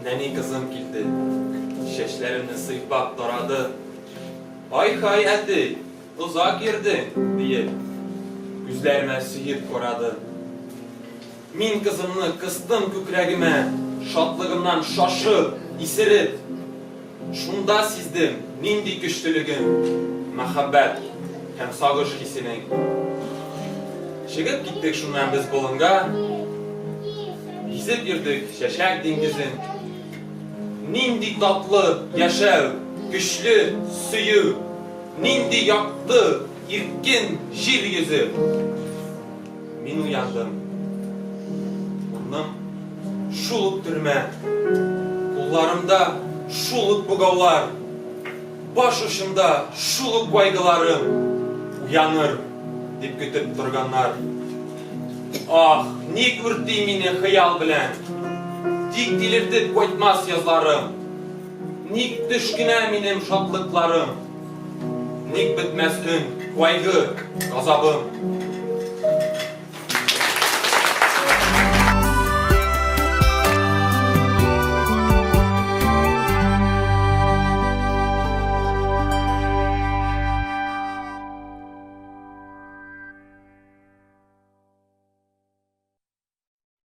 Neni kızım kildi. Şeşlerini sıypap doradı. Ay hayati, uzak girdin diye. Yüzlerime sihir koradı. Min kızımını kıstım kükrегime. Şatlığımdan şaşıp, isirip. Şunda sizdim nindi güçlülügün. Mahabbet hem sağış hissinin. Çıkıp gittik şundan biz bulunga. Yüzüp yürüdük şeşek dengizin. Nindi tatlı yaşav, güçlü suyu. Nindi yaktı irkin jil yüzü. Min uyandım. Burnum şuluk türme. Kullarımda şuluk bugavlar. Baş uçumda şuluk kaygılarım. Uyanır dip kütüp turganlar. Ah, ne kurdi meni hıyal bilen. Dik dilirtip koytmaz yazlarım. Ник düşküne minim şatlıklarım. Ник bitmez ün, kaygı, gazabım.